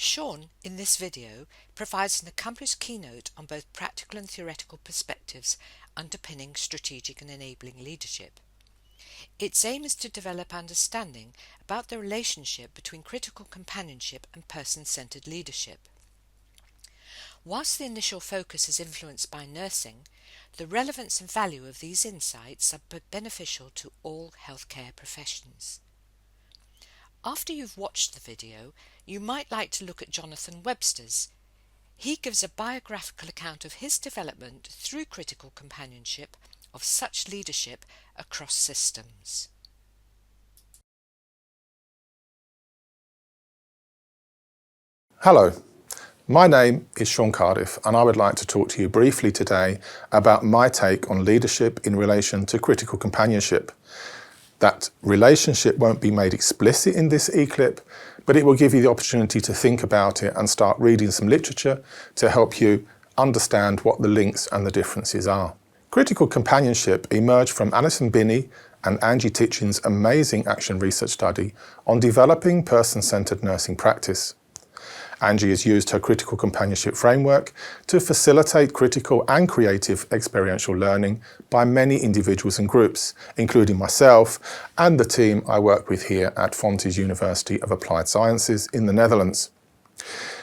Shaun, in this video, provides an accomplished keynote on both practical and theoretical perspectives underpinning strategic and enabling leadership. Its aim is to develop understanding about the relationship between critical companionship and person-centered leadership. Whilst the initial focus is influenced by nursing, the relevance and value of these insights are beneficial to all healthcare professions. After you've watched the video, you might like to look at Jonathan Webster's. He gives a biographical account of his development through critical companionship of such leadership across systems. Hello, my name is Shaun Cardiff and I would like to talk to you briefly today about my take on leadership in relation to critical companionship. That relationship won't be made explicit in this e-clip, but it will give you the opportunity to think about it and start reading some literature to help you understand what the links and the differences are. Critical companionship emerged from Alison Binney and Angie Titchin's amazing action research study on developing person-centered nursing practice. Angie has used her critical companionship framework to facilitate critical and creative experiential learning by many individuals and groups, including myself and the team I work with here at Fontys University of Applied Sciences in the Netherlands.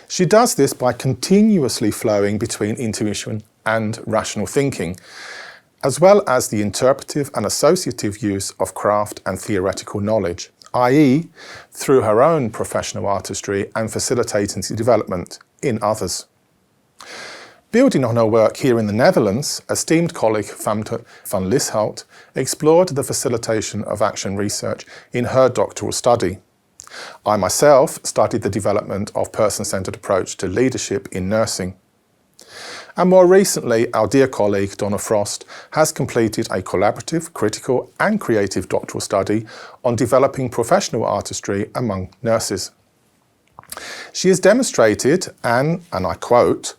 She does this by continuously flowing between intuition and rational thinking, as well as the interpretive and associative use of craft and theoretical knowledge, i.e. through her own professional artistry and facilitating the development in others. Building on her work here in the Netherlands, esteemed colleague Famke van Lieshout explored the facilitation of action research in her doctoral study. I myself studied the development of person-centered approach to leadership in nursing. And more recently, our dear colleague Donna Frost has completed a collaborative, critical and creative doctoral study on developing professional artistry among nurses. She has demonstrated, and I quote,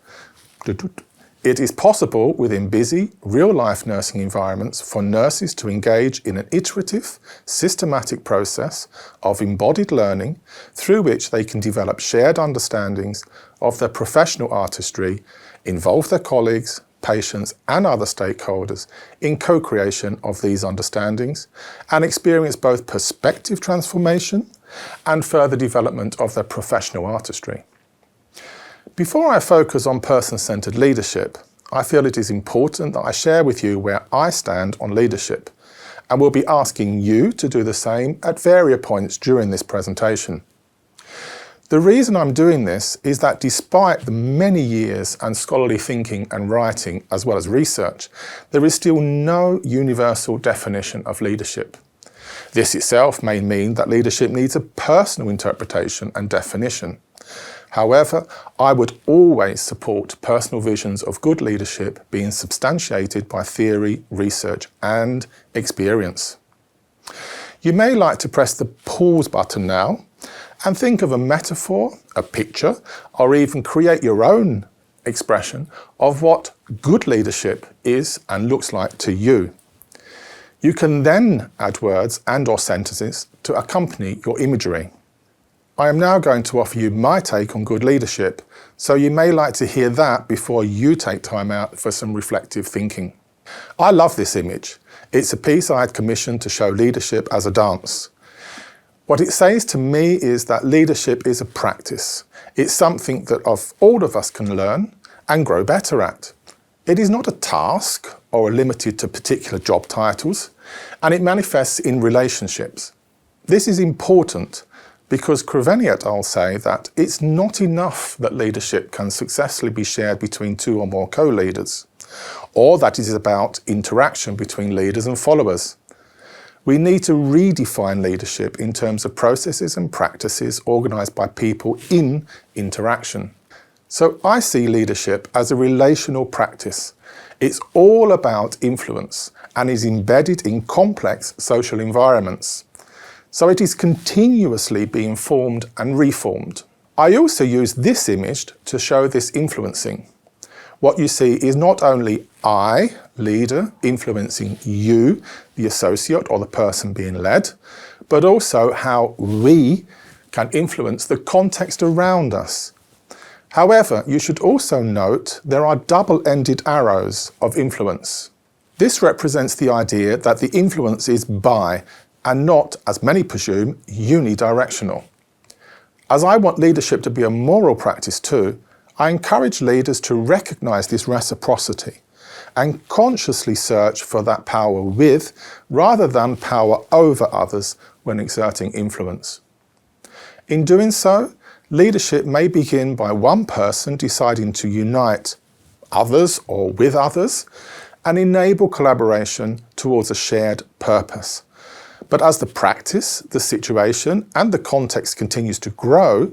"It is possible within busy, real-life nursing environments for nurses to engage in an iterative, systematic process of embodied learning through which they can develop shared understandings of their professional artistry, involve their colleagues, patients and other stakeholders in co-creation of these understandings and experience both perspective transformation and further development of their professional artistry." Before I focus on person-centered leadership, I feel it is important that I share with you where I stand on leadership, and will be asking you to do the same at various points during this presentation. The reason I'm doing this is that despite the many years and scholarly thinking and writing, as well as research, there is still no universal definition of leadership. This itself may mean that leadership needs a personal interpretation and definition. However, I would always support personal visions of good leadership being substantiated by theory, research and experience. You may like to press the pause button now and think of a metaphor, a picture, or even create your own expression of what good leadership is and looks like to you. You can then add words and/or sentences to accompany your imagery. I am now going to offer you my take on good leadership, so you may like to hear that before you take time out for some reflective thinking. I love this image. It's a piece I had commissioned to show leadership as a dance. What it says to me is that leadership is a practice. It's something that all of us can learn and grow better at. It is not a task or limited to particular job titles, and it manifests in relationships. This is important because Creveni et al. Say that it's not enough that leadership can successfully be shared between two or more co-leaders, or that it is about interaction between leaders and followers. We need to redefine leadership in terms of processes and practices organised by people in interaction. So I see leadership as a relational practice. It's all about influence and is embedded in complex social environments. So it is continuously being formed and reformed. I also use this image to show this influencing. What you see is not only I, leader, influencing you, the associate or the person being led, but also how we can influence the context around us. However, you should also note there are double-ended arrows of influence. This represents the idea that the influence is bi and not, as many presume, unidirectional. As I want leadership to be a moral practice too, I encourage leaders to recognise this reciprocity and consciously search for that power with, rather than power over others when exerting influence. In doing so, leadership may begin by one person deciding to unite others or with others and enable collaboration towards a shared purpose. But as the practice, the situation and the context continues to grow,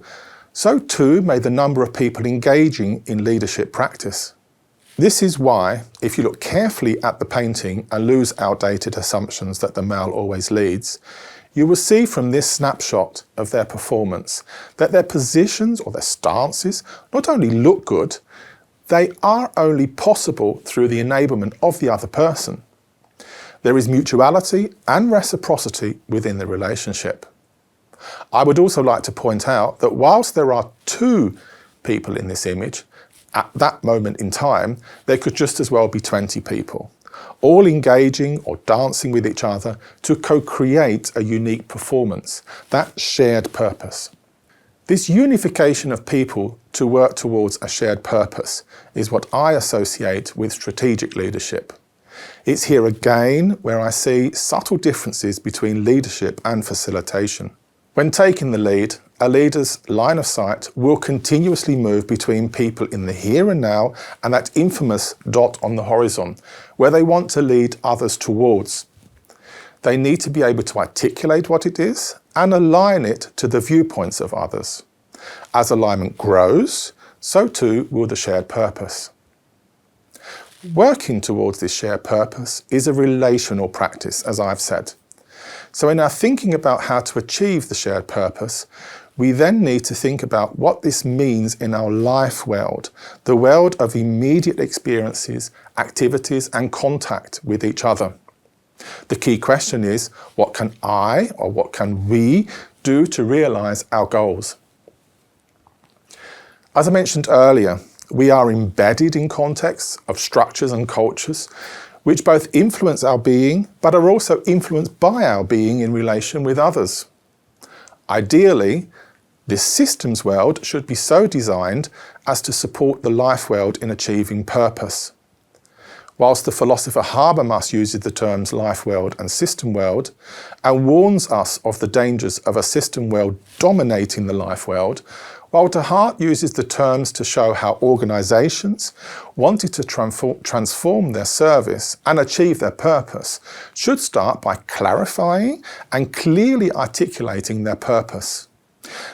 so too may the number of people engaging in leadership practice. This is why, if you look carefully at the painting and lose outdated assumptions that the male always leads, you will see from this snapshot of their performance that their positions or their stances not only look good, they are only possible through the enablement of the other person. There is mutuality and reciprocity within the relationship. I would also like to point out that whilst there are two people in this image, at that moment in time, there could just as well be 20 people, all engaging or dancing with each other to co-create a unique performance, that shared purpose. This unification of people to work towards a shared purpose is what I associate with strategic leadership. It's here again where I see subtle differences between leadership and facilitation. When taking the lead, a leader's line of sight will continuously move between people in the here and now and that infamous dot on the horizon, where they want to lead others towards. They need to be able to articulate what it is and align it to the viewpoints of others. As alignment grows, so too will the shared purpose. Working towards this shared purpose is a relational practice, as I've said. So in our thinking about how to achieve the shared purpose, we then need to think about what this means in our life world, the world of immediate experiences, activities and contact with each other. The key question is, what can I or what can we do to realise our goals? As I mentioned earlier, we are embedded in contexts of structures and cultures which both influence our being but are also influenced by our being in relation with others. Ideally, this systems world should be so designed as to support the life world in achieving purpose. Whilst the philosopher Habermas uses the terms life world and system world and warns us of the dangers of a system world dominating the life world, Walter Hart uses the terms to show how organisations wanting to transform their service and achieve their purpose should start by clarifying and clearly articulating their purpose.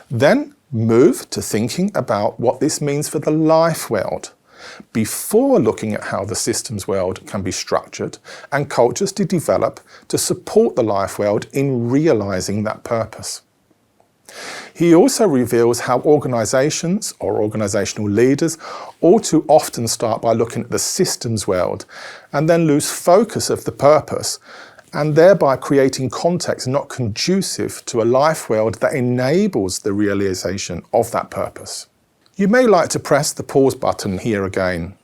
Then move to thinking about what this means for the life world, before looking at how the systems world can be structured and cultures to develop to support the life world in realising that purpose. He also reveals how organisations or organisational leaders all too often start by looking at the systems world and then lose focus of the purpose and thereby creating context not conducive to a life world that enables the realisation of that purpose. You may like to press the pause button here again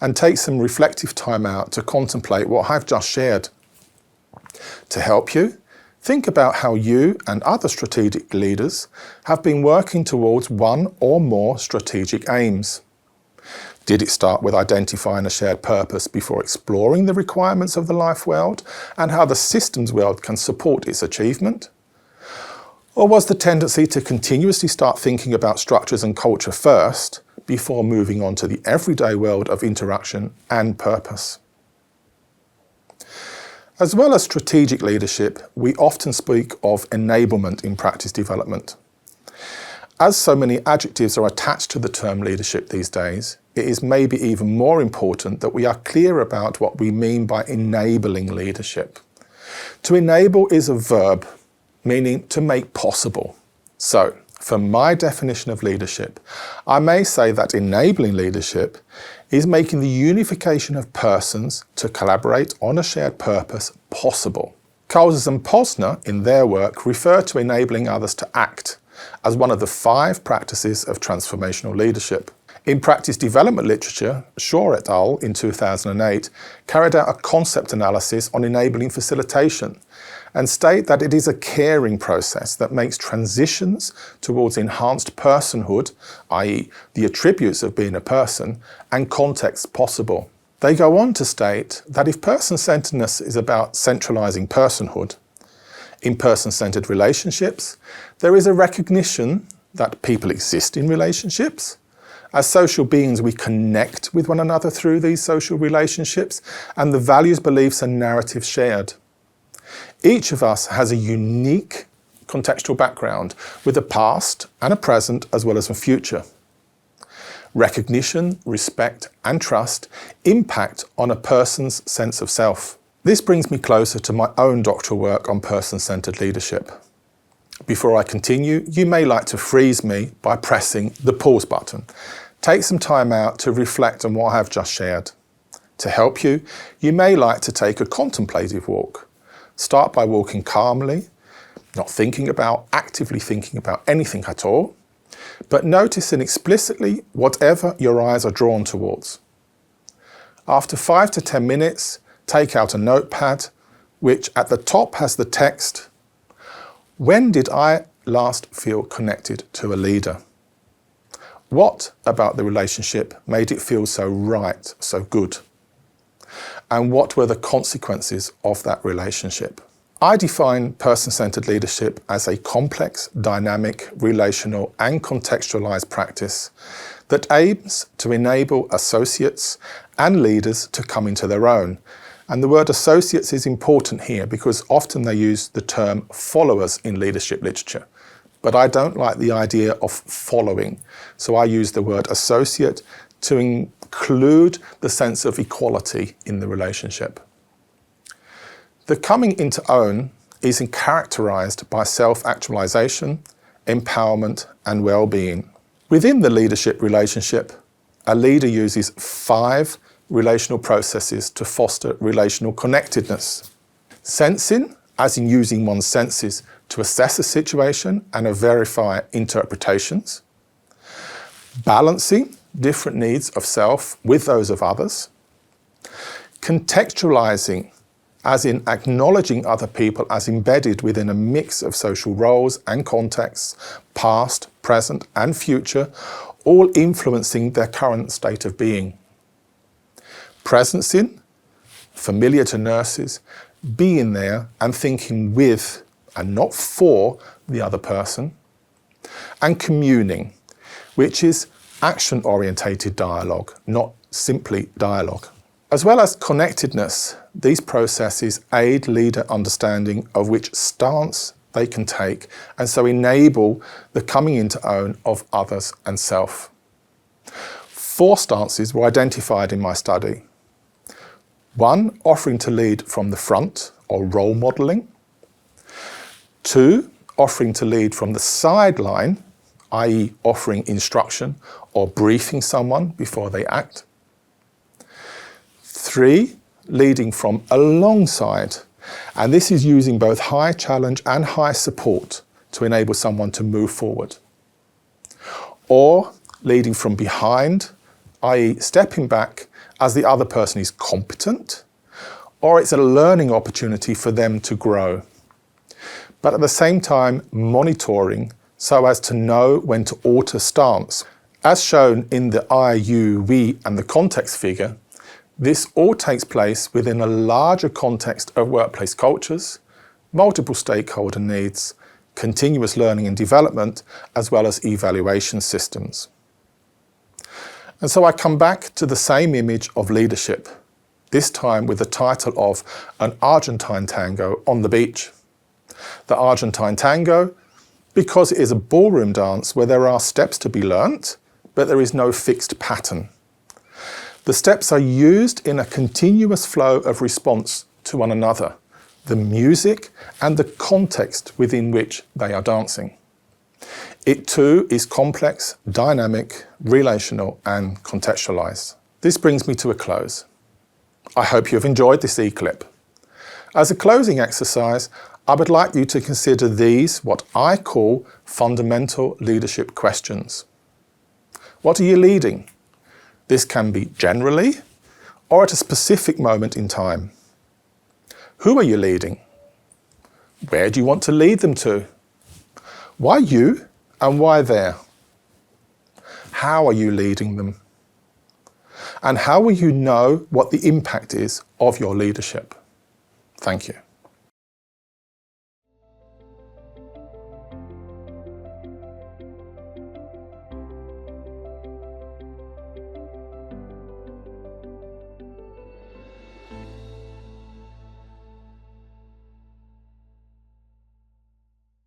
and take some reflective time out to contemplate what I've just shared. To help you, think about how you and other strategic leaders have been working towards one or more strategic aims. Did it start with identifying a shared purpose before exploring the requirements of the life world and how the systems world can support its achievement? Or was the tendency to continuously start thinking about structures and culture first before moving on to the everyday world of interaction and purpose? As well as strategic leadership, we often speak of enablement in practice development. As so many adjectives are attached to the term leadership these days, it is maybe even more important that we are clear about what we mean by enabling leadership. To enable is a verb, meaning to make possible. So, for my definition of leadership, I may say that enabling leadership is making the unification of persons to collaborate on a shared purpose possible. Coles and Posner, in their work, refer to enabling others to act, as one of the 5 practices of transformational leadership. In practice development literature, Shaw et al. In 2008 carried out a concept analysis on enabling facilitation and state that it is a caring process that makes transitions towards enhanced personhood, i.e. the attributes of being a person, and context possible. They go on to state that if person-centeredness is about centralizing personhood, in person-centered relationships, there is a recognition that people exist in relationships. As social beings, we connect with one another through these social relationships, and the values, beliefs, and narratives shared. Each of us has a unique contextual background with a past and a present as well as a future. Recognition, respect, and trust impact on a person's sense of self. This brings me closer to my own doctoral work on person-centered leadership. Before I continue, you may like to freeze me by pressing the pause button. Take some time out to reflect on what I have just shared. To help you, you may like to take a contemplative walk. Start by walking calmly, not actively thinking about anything at all, but noticing explicitly whatever your eyes are drawn towards. After 5 to 10 minutes, take out a notepad, which at the top has the text, "When did I last feel connected to a leader? What about the relationship made it feel so right, so good? And what were the consequences of that relationship?" I define person-centered leadership as a complex, dynamic, relational, and contextualized practice that aims to enable associates and leaders to come into their own. And the word associates is important here because often they use the term followers in leadership literature. But I don't like the idea of following, so I use the word associate to include the sense of equality in the relationship. The coming into own is characterized by self-actualization, empowerment, and well-being. Within the leadership relationship, a leader uses 5 relational processes to foster relational connectedness. Sensing, as in using one's senses to assess a situation and verify interpretations. Balancing different needs of self with those of others. Contextualizing, as in acknowledging other people as embedded within a mix of social roles and contexts, past, present, and future, all influencing their current state of being. Presencing, familiar to nurses, being there and thinking with and not for the other person. And communing, which is action-orientated dialogue, not simply dialogue. As well as connectedness, these processes aid leader understanding of which stance they can take and so enable the coming into own of others and self. 4 stances were identified in my study. 1, offering to lead from the front or role modelling. 2, offering to lead from the sideline, i.e. offering instruction or briefing someone before they act. 3, leading from alongside, and this is using both high challenge and high support to enable someone to move forward. Or leading from behind, i.e. stepping back as the other person is competent, or it's a learning opportunity for them to grow. But at the same time, monitoring so as to know when to alter stance. As shown in the I, you, we, and the context figure, this all takes place within a larger context of workplace cultures, multiple stakeholder needs, continuous learning and development, as well as evaluation systems. And so I come back to the same image of leadership, this time with the title of An Argentine Tango on the Beach. The Argentine Tango, because it is a ballroom dance where there are steps to be learnt, but there is no fixed pattern. The steps are used in a continuous flow of response to one another, the music and the context within which they are dancing. It too is complex, dynamic, relational, and contextualized. This brings me to a close. I hope you have enjoyed this e-clip. As a closing exercise, I would like you to consider these, what I call fundamental leadership questions. What are you leading? This can be generally or at a specific moment in time. Who are you leading? Where do you want to lead them to? Why you and why there? How are you leading them? And how will you know what the impact is of your leadership? Thank you.